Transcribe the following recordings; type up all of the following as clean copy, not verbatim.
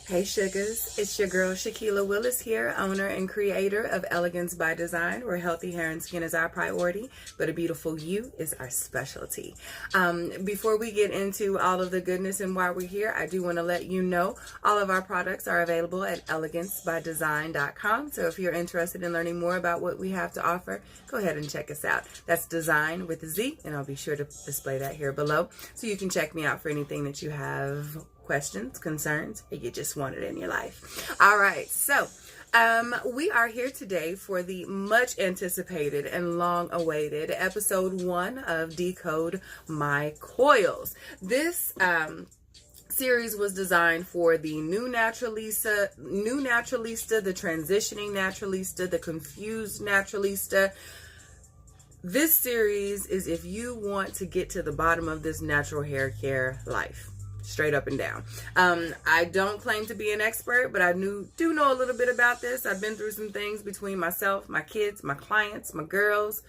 Hey sugars, it's your girl Shaquila Willis here, owner and creator of Elegance by Design, where healthy hair and skin is our priority, but a beautiful you is our specialty. Before we get into all of the goodness and why we're here, I do want to let you know all of our products are available at elegancebydesign.com. So if you're interested in learning more about what we have to offer, go ahead and check us out. That's design with a Z, and I'll be sure to display that here below so you can check me out for anything that you have questions, concerns, or you just want it in your life. All right, so we are here today for the much anticipated and long awaited episode 1 of Decode My Coils. This series was designed for the new naturalista, the transitioning naturalista, the confused naturalista. This series is if you want to get to the bottom of this natural hair care life. Straight up and down. I don't claim to be an expert, but I do know a little bit about this. I've been through some things between myself, my kids, my clients, my girls.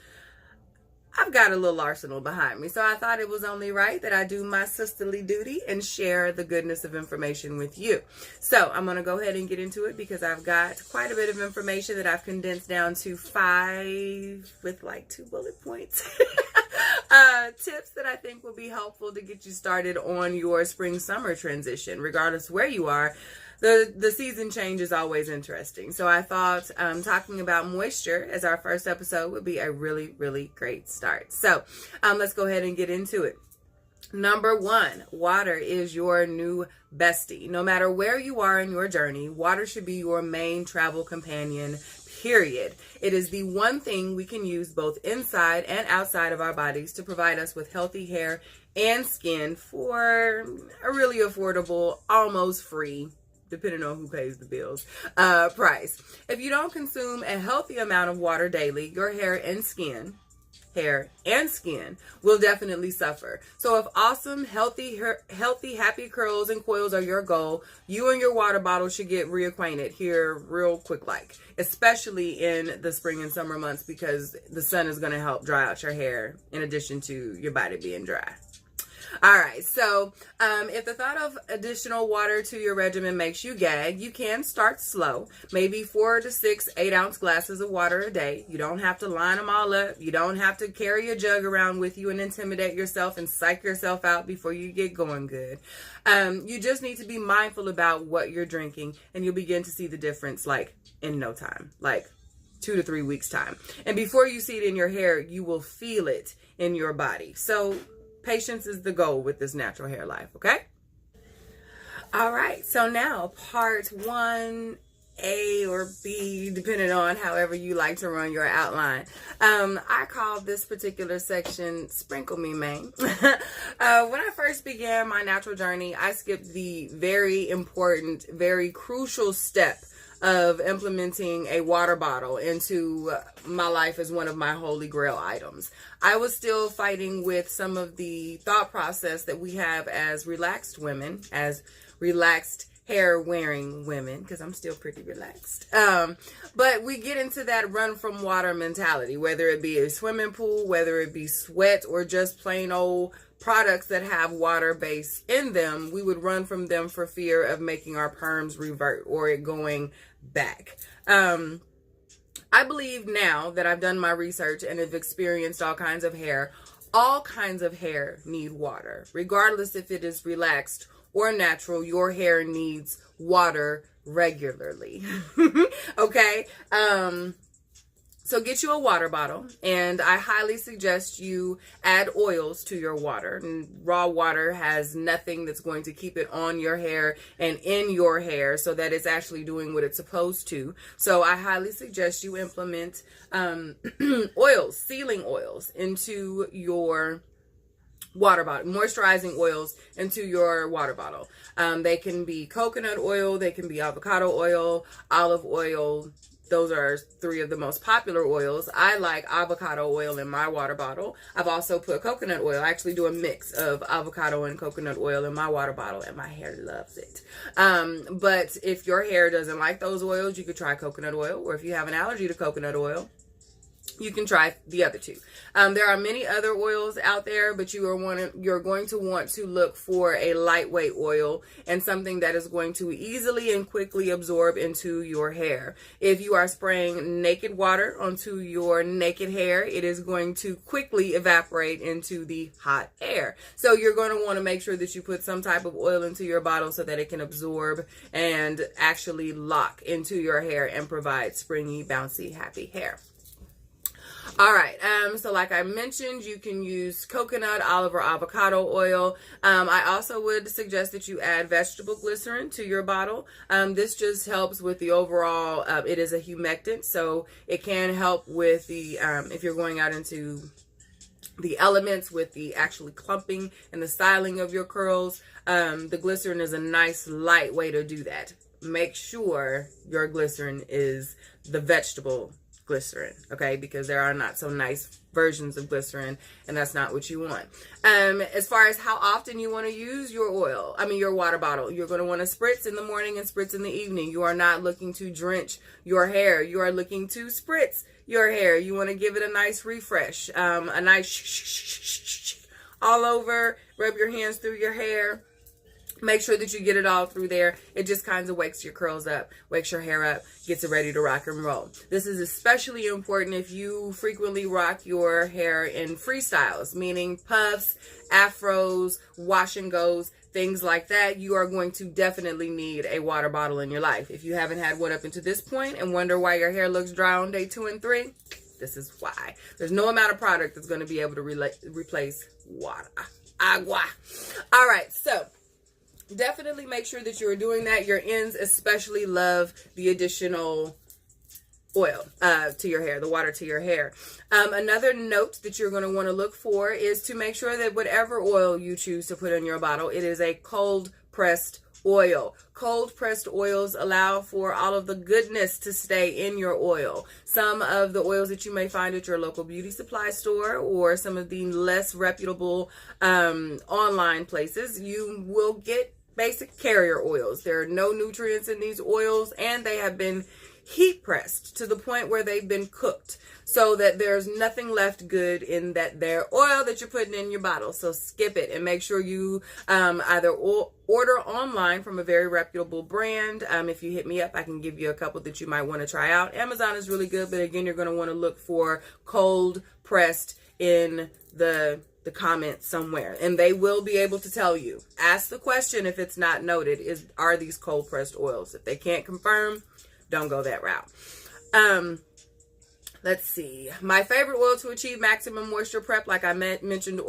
I've got a little arsenal behind me, so I thought it was only right that I do my sisterly duty and share the goodness of information with you. So I'm going to go ahead and get into it because I've got quite a bit of information that I've condensed down to 5 with like 2 bullet points. Tips that I think will be helpful to get you started on your spring-summer transition, regardless where you are. The season change is always interesting. So I thought talking about moisture as our first episode would be a really, really great start. So let's go ahead and get into it. Number 1, water is your new bestie. No matter where you are in your journey, water should be your main travel companion, period. It is the one thing we can use both inside and outside of our bodies to provide us with healthy hair and skin for a really affordable, almost free, depending on who pays the bills, price. If you don't consume a healthy amount of water daily, your hair and skin will definitely suffer. So if awesome, healthy, happy curls and coils are your goal, you and your water bottle should get reacquainted here real quick, especially in the spring and summer months, because the sun is going to help dry out your hair in addition to your body being dry. All right, so if the thought of additional water to your regimen makes you gag, you can start slow. Maybe 4 to 6 8-ounce glasses of water a day. You don't have to line them all up. You don't have to carry a jug around with you and intimidate yourself and psych yourself out before you get going good. You just need to be mindful about what you're drinking, and you'll begin to see the difference in no time, 2 to 3 weeks time. And before you see it in your hair, you will feel it in your body. So patience is the goal with this natural hair life, okay? All right, so now part 1A or B, depending on however you like to run your outline. I call this particular section Sprinkle Me, man. When I first began my natural journey, I skipped the very important, very crucial step of implementing a water bottle into my life as one of my holy grail items. I was still fighting with some of the thought process that we have as relaxed women, as relaxed hair wearing women, because I'm still pretty relaxed. But we get into that run from water mentality, whether it be a swimming pool, whether it be sweat, or just plain old products that have water base in them. We would run from them for fear of making our perms revert or it going back. I believe now that I've done my research and have experienced all kinds of hair need water. Regardless if it is relaxed or natural, your hair needs water regularly. Okay? So get you a water bottle, and I highly suggest you add oils to your water. And raw water has nothing that's going to keep it on your hair and in your hair so that it's actually doing what it's supposed to. So I highly suggest you implement oils, sealing oils into your water bottle, moisturizing oils into your water bottle. They can be coconut oil, they can be avocado oil, olive oil. Those are 3 of the most popular oils. I like avocado oil in my water bottle. I've also put coconut oil. I actually do a mix of avocado and coconut oil in my water bottle, and my hair loves it. But if your hair doesn't like those oils, you could try coconut oil. Or if you have an allergy to coconut oil, you can try the other two. There are many other oils out there, but you're going to want to look for a lightweight oil and something that is going to easily and quickly absorb into your hair. If you are spraying naked water onto your naked hair, it is going to quickly evaporate into the hot air. So you're going to want to make sure that you put some type of oil into your bottle so that it can absorb and actually lock into your hair and provide springy, bouncy, happy hair. All right, so like I mentioned, you can use coconut, olive, or avocado oil. I also would suggest that you add vegetable glycerin to your bottle. This just helps with the overall, it is a humectant, so it can help with the, if you're going out into the elements with the actually clumping and the styling of your curls, the glycerin is a nice light way to do that. Make sure your glycerin is the vegetable glycerin, okay, because there are not so nice versions of glycerin, and that's not what you want. As far as how often you want to use your oil, your water bottle, you're going to want to spritz in the morning and spritz in the evening. You are not looking to drench your hair. You are looking to spritz your hair. You want to give it a nice refresh, a nice all over, rub your hands through your hair. Make sure that you get it all through there. It just kind of wakes your curls up, wakes your hair up, gets it ready to rock and roll. This is especially important if you frequently rock your hair in freestyles, meaning puffs, afros, wash and goes, things like that. You are going to definitely need a water bottle in your life. If you haven't had one up until this point and wonder why your hair looks dry on day 2 and 3, this is why. There's no amount of product that's going to be able to replace water. Agua. All right, so definitely make sure that you're doing that. Your ends especially love the additional oil to your hair, the water to your hair. Another note that you're going to want to look for is to make sure that whatever oil you choose to put in your bottle, it is a cold pressed oil. Cold pressed oils allow for all of the goodness to stay in your oil. Some of the oils that you may find at your local beauty supply store or some of the less reputable online places, you will get basic carrier oils. There are no nutrients in these oils, and they have been heat pressed to the point where they've been cooked so that there's nothing left good in their oil that you're putting in your bottle. So skip it and make sure you either order online from a very reputable brand. If you hit me up, I can give you a couple that you might want to try out. Amazon is really good, but again, you're going to want to look for cold pressed in the comments somewhere, and they will be able to tell you. Ask the question if it's not noted, are these cold pressed oils? If they can't confirm, don't go that route. Let's see. My favorite oil to achieve maximum moisture prep, like I mentioned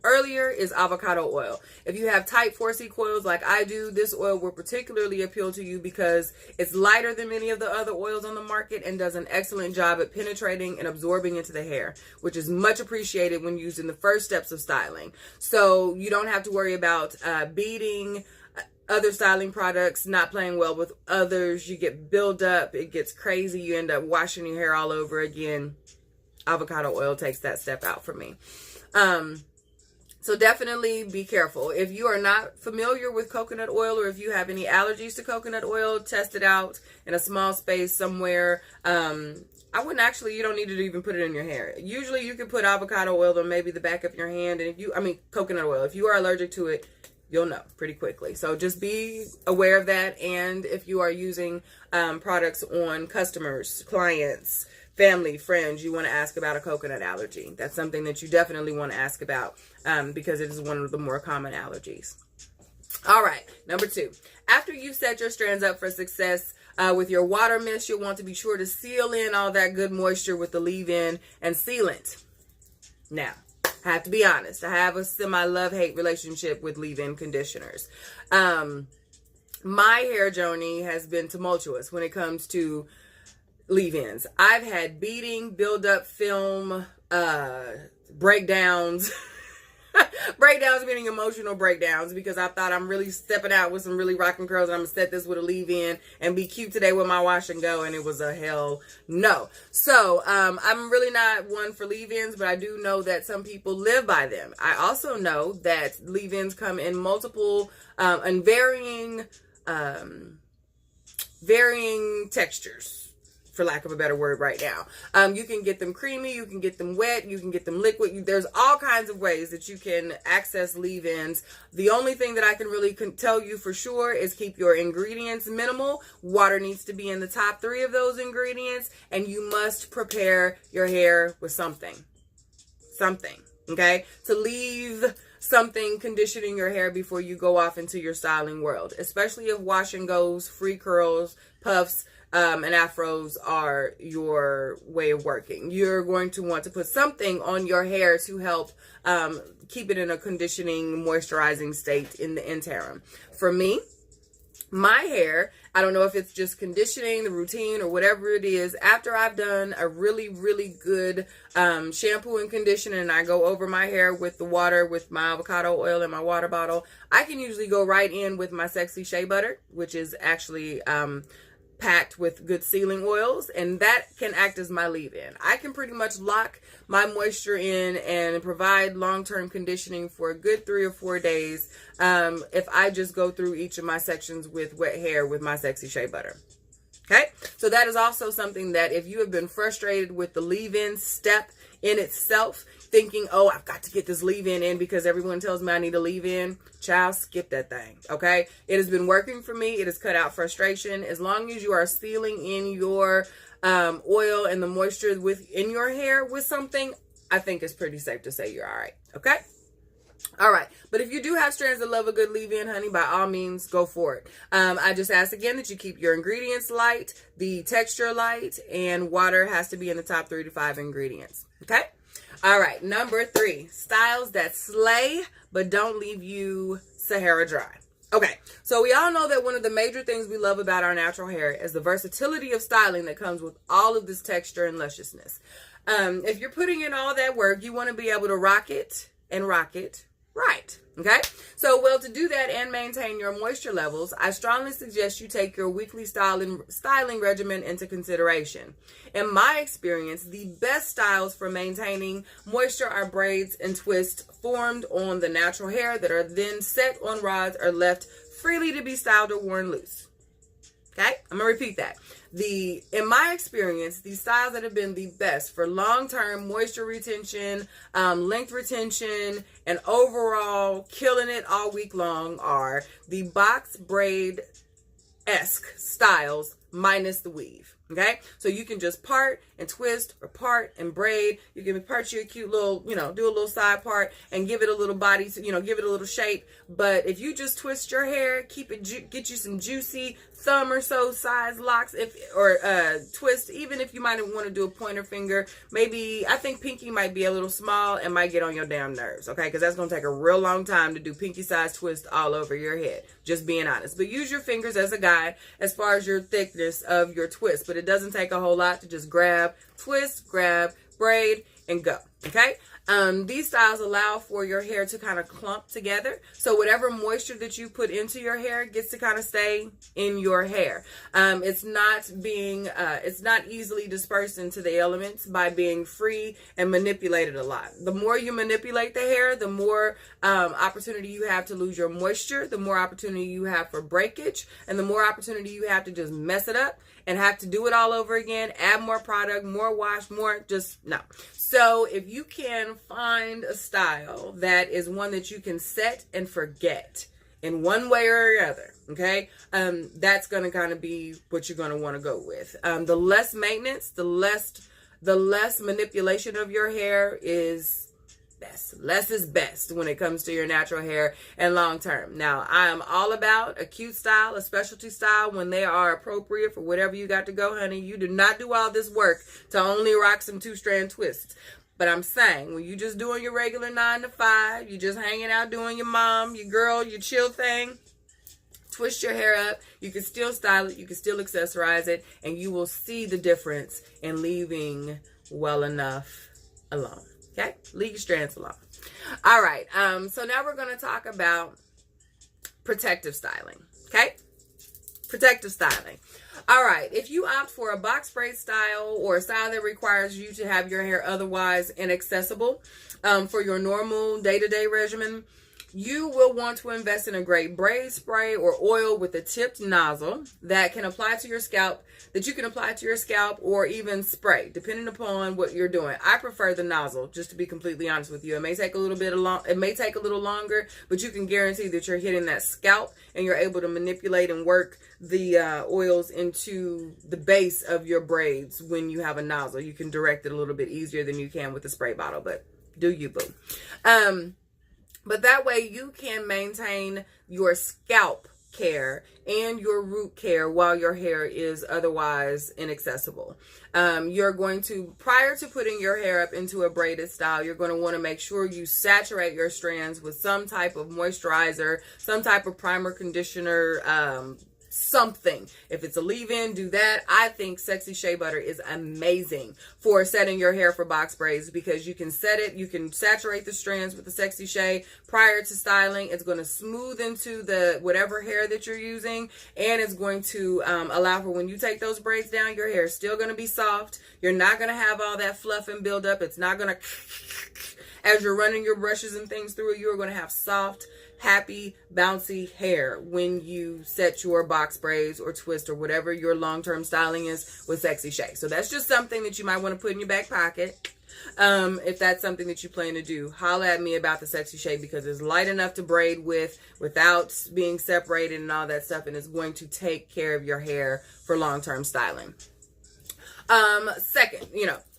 earlier, is avocado oil. If you have tight 4C coils like I do, this oil will particularly appeal to you because it's lighter than many of the other oils on the market and does an excellent job at penetrating and absorbing into the hair, which is much appreciated when used in the first steps of styling. So you don't have to worry about beading, other styling products not playing well with others. You get buildup, it gets crazy, you end up washing your hair all over again. Avocado oil takes that step out for me. So definitely be careful. If you are not familiar with coconut oil, or if you have any allergies to coconut oil, test it out in a small space somewhere. I wouldn't actually, you don't need to even put it in your hair. Usually you can put avocado oil on maybe the back of your hand, and coconut oil. If you are allergic to it, you'll know pretty quickly. So just be aware of that. And if you are using products on customers, clients, family, friends, you want to ask about a coconut allergy. That's something that you definitely want to ask about because it is one of the more common allergies. All right, number 2. After you've set your strands up for success with your water mist, you'll want to be sure to seal in all that good moisture with the leave-in and sealant. Now, I have to be honest. I have a semi-love-hate relationship with leave-in conditioners. My hair journey has been tumultuous when it comes to leave-ins. I've had beading, build-up film, breakdowns. Breakdowns meaning emotional breakdowns, because I thought I'm really stepping out with some really rocking curls and I'm going to set this with a leave-in and be cute today with my wash and go, and it was a hell no. So I'm really not one for leave-ins, but I do know that some people live by them. I also know that leave-ins come in multiple and varying textures. for lack of a better word right now. You can get them creamy, you can get them wet, you can get them liquid. There's all kinds of ways that you can access leave-ins. The only thing that I can really tell you for sure is keep your ingredients minimal. Water needs to be in the top 3 of those ingredients, and you must prepare your hair with something, okay? To leave something conditioning your hair before you go off into your styling world, especially if wash and goes, free curls, puffs, and afros are your way of working. You're going to want to put something on your hair to help keep it in a conditioning, moisturizing state in the interim. For me, my hair, I don't know if it's just conditioning, the routine, or whatever it is, after I've done a really, really good shampoo and conditioner, and I go over my hair with the water, with my avocado oil in my water bottle, I can usually go right in with my Sexy Shea Butter, which is actually packed with good sealing oils, and that can act as my leave-in. I can pretty much lock my moisture in and provide long-term conditioning for a good 3 or 4 days if I just go through each of my sections with wet hair with my Sexy Shea Butter. Okay, so that is also something that if you have been frustrated with the leave-in step in itself, thinking, oh, I've got to get this leave-in in because everyone tells me I need a leave-in, child, skip that thing, okay? It has been working for me. It has cut out frustration. As long as you are sealing in your oil and the moisture in your hair with something, I think it's pretty safe to say you're all right, okay? All right, but if you do have strands that love a good leave-in, honey, by all means, go for it. I just ask again that you keep your ingredients light, the texture light, and water has to be in the top 3 to 5 ingredients, okay? All right, number 3, styles that slay but don't leave you Sahara dry. Okay, so we all know that one of the major things we love about our natural hair is the versatility of styling that comes with all of this texture and lusciousness. If you're putting in all that work, you want to be able to rock it and rock it right. Okay, so well, to do that and maintain your moisture levels, I strongly suggest you take your weekly styling regimen into consideration. In my experience, the best styles for maintaining moisture are braids and twists formed on the natural hair that are then set on rods or left freely to be styled or worn loose. Okay, I'm gonna repeat that. In my experience, the styles that have been the best for long-term moisture retention, length retention, and overall killing it all week long are the box braid-esque styles minus the weave. Okay, so you can just part and twist or part and braid. You can part you a cute little, do a little side part and give it a little body, give it a little shape. But if you just twist your hair, keep it, get you some juicy thumb or so size locks, or twist, even if you might want to do a pointer finger. Maybe, I think pinky might be a little small and might get on your damn nerves, okay? Because that's going to take a real long time to do pinky size twist all over your head, just being honest. But use your fingers as a guide as far as your thickness of your twist. But it doesn't take a whole lot to just grab, twist, grab, braid, and go, okay? These styles allow for your hair to kind of clump together. So whatever moisture that you put into your hair gets to kind of stay in your hair. It's not easily dispersed into the elements by being free and manipulated a lot. The more you manipulate the hair, the more opportunity you have to lose your moisture, the more opportunity you have for breakage, and the more opportunity you have to just mess it up and have to do it all over again, add more product, more wash, no. So if you can find a style that is one that you can set and forget in one way or another, okay, that's going to kind of be what you're going to want to go with. The less maintenance, the less manipulation of your hair is best. Less is best when it comes to your natural hair and long term. Now, I am all about a cute style, a specialty style when they are appropriate for whatever you got to go, honey. You do not do all this work to only rock some 2-strand twists. But I'm saying, when you just doing your regular 9 to 5, you just hanging out doing your mom, your girl, your chill thing, twist your hair up, you can still style it, you can still accessorize it, and you will see the difference in leaving well enough alone. Okay, leave your strands alone. All right, so now we're going to talk about protective styling. Okay, protective styling. All right, if you opt for a box braid style or a style that requires you to have your hair otherwise inaccessible for your normal day-to-day regimen, You will want to invest in a great braid spray or oil with a tipped nozzle that can apply to your scalp, that you can apply to your scalp or even spray, depending upon what you're doing. I prefer the nozzle, just to be completely honest with you. It may take a little longer, but you can guarantee that you're hitting that scalp and you're able to manipulate and work the oils into the base of your braids when you have a nozzle. You can direct it a little bit easier than you can with a spray bottle, but do you, boo. But that way you can maintain your scalp care and your root care while your hair is otherwise inaccessible. You're going to, prior to putting your hair up into a braided style, you're going to want to make sure you saturate your strands with some type of moisturizer, some type of primer, conditioner, something. If it's a leave-in, do that. I think Sexy Shea Butter is amazing for setting your hair for box braids because you can set it, you can saturate the strands with the Sexy Shea prior to styling. It's going to smooth into the whatever hair that you're using, and it's going to allow for when you take those braids down, your hair is still going to be soft. You're not going to have all that fluff and build up. It's not going to, as you're running your brushes and things through it, you're going to have soft, happy, bouncy hair when you set your box braids or twist or whatever your long-term styling is with Sexy Shea. So that's just something that you might want to put in your back pocket. If that's something that you plan to do, holla at me about the Sexy Shea because it's light enough to braid with without being separated and all that stuff, and it's going to take care of your hair for long-term styling. Second,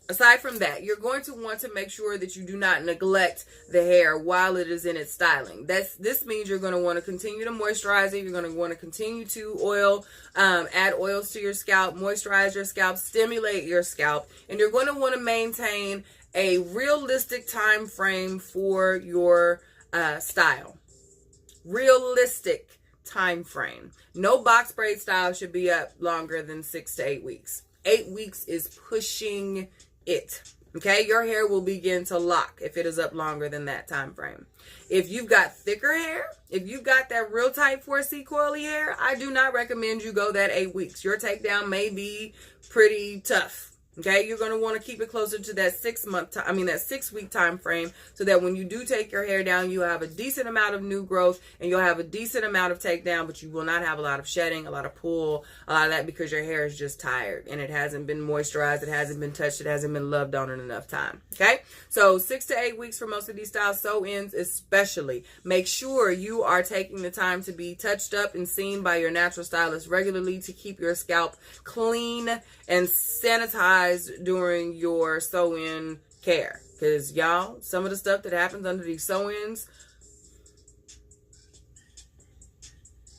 aside from that, you're going to want to make sure that you do not neglect the hair while it is in its styling. This means you're going to want to continue to moisturize it. You're going to want to continue to oil, add oils to your scalp, moisturize your scalp, stimulate your scalp, and you're going to want to maintain a realistic time frame for your style. Realistic time frame. No box braid style should be up longer than 6 to 8 weeks. 8 weeks is pushing it. Okay, your hair will begin to lock if it is up longer than that time frame. If you've got thicker hair, if you've got that real tight 4C coily hair, I do not recommend you go that 8 weeks. Your takedown may be pretty tough. Okay, you're going to want to keep it closer to that 6 week time frame so that when you do take your hair down, you have a decent amount of new growth and you'll have a decent amount of takedown, but you will not have a lot of shedding, a lot of pull, a lot of that because your hair is just tired and it hasn't been moisturized, it hasn't been touched, it hasn't been loved on in enough time. Okay, so 6 to 8 weeks for most of these styles, sew-ins especially. Make sure you are taking the time to be touched up and seen by your natural stylist regularly to keep your scalp clean and sanitized during your sew-in care, because y'all, some of the stuff that happens under these sew-ins,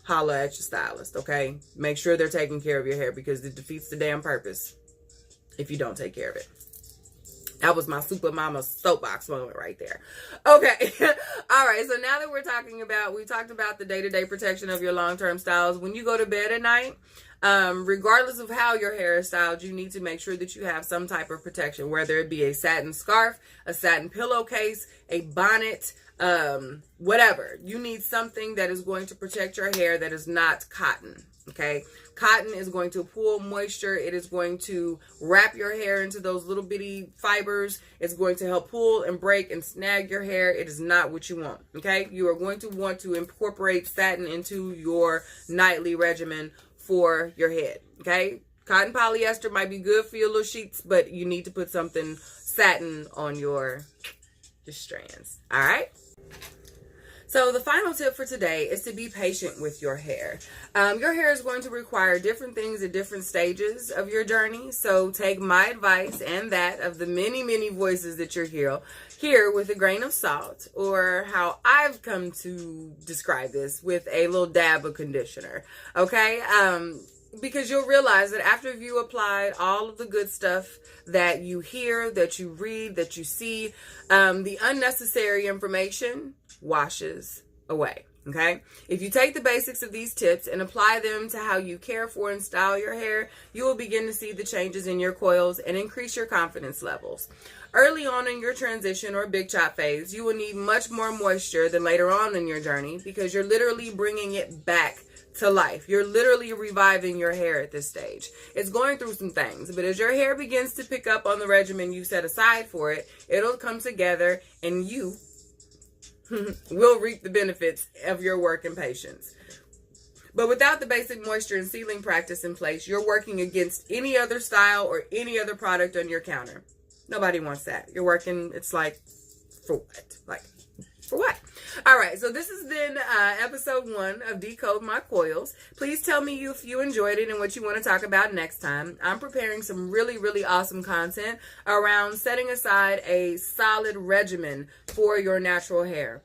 holla at your stylist. Okay, make sure they're taking care of your hair because it defeats the damn purpose if you don't take care of it. That was my super mama soapbox moment right there. Okay. All right. So now that we talked about the day-to-day protection of your long-term styles. When you go to bed at night, regardless of how your hair is styled, you need to make sure that you have some type of protection, whether it be a satin scarf, a satin pillowcase, a bonnet, whatever. You need something that is going to protect your hair that is not cotton. Okay, cotton is going to pull moisture. It is going to wrap your hair into those little bitty fibers. It's going to help pull and break and snag your hair. It is not what you want. Okay, you are going to want to incorporate satin into your nightly regimen for your head. Okay, cotton polyester might be good for your little sheets, but you need to put something satin on your strands. All right. So the final tip for today is to be patient with your hair. Your hair is going to require different things at different stages of your journey. So take my advice and that of the many, many voices that you're here with a grain of salt, or how I've come to describe this, with a little dab of conditioner. Okay? Because you'll realize that after you applied all of the good stuff that you hear, that you read, that you see, the unnecessary information washes away. Okay, if you take the basics of these tips and apply them to how you care for and style your hair, you will begin to see the changes in your coils and increase your confidence levels. Early on in your transition or big chop phase, you will need much more moisture than later on in your journey, because you're literally bringing it back to life. You're literally reviving your hair at this stage. It's going through some things, but as your hair begins to pick up on the regimen you set aside for it, it'll come together and you will reap the benefits of your work and patience. But without the basic moisture and sealing practice in place, you're working against any other style or any other product on your counter. Nobody wants that. You're working, it's like, for what? Like, for what? All right, so this has been episode 1 of Decode My Coils. Please tell me if you enjoyed it and what you want to talk about next time. I'm preparing some really, really awesome content around setting aside a solid regimen for your natural hair.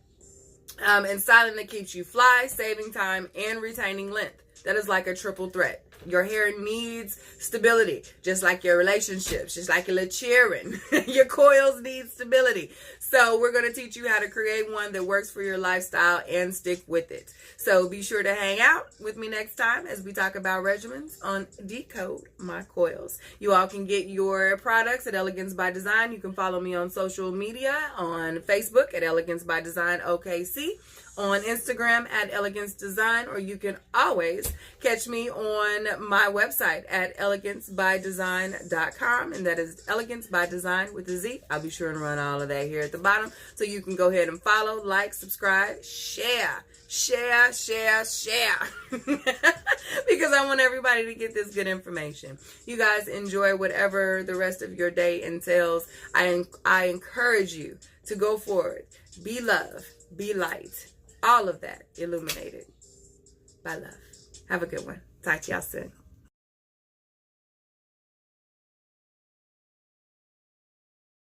And styling that keeps you fly, saving time, and retaining length. That is like a triple threat. Your hair needs stability, just like your relationships, just like your little cheering. Your coils need stability. So we're going to teach you how to create one that works for your lifestyle and stick with it. So be sure to hang out with me next time as we talk about regimens on Decode My Coils. You all can get your products at Elegance by Design. You can follow me on social media on Facebook at Elegance by Design OKC, on Instagram at Elegance Design, or you can always catch me on my website at elegancebydesign.com, and that is Elegance by Design with a Z. I'll be sure and run all of that here at the bottom, so you can go ahead and follow, like, subscribe, share, because I want everybody to get this good information. You guys enjoy whatever the rest of your day entails. I encourage you to go forward, be love, be light. All of that illuminated by love. Have a good one. Talk to y'all soon.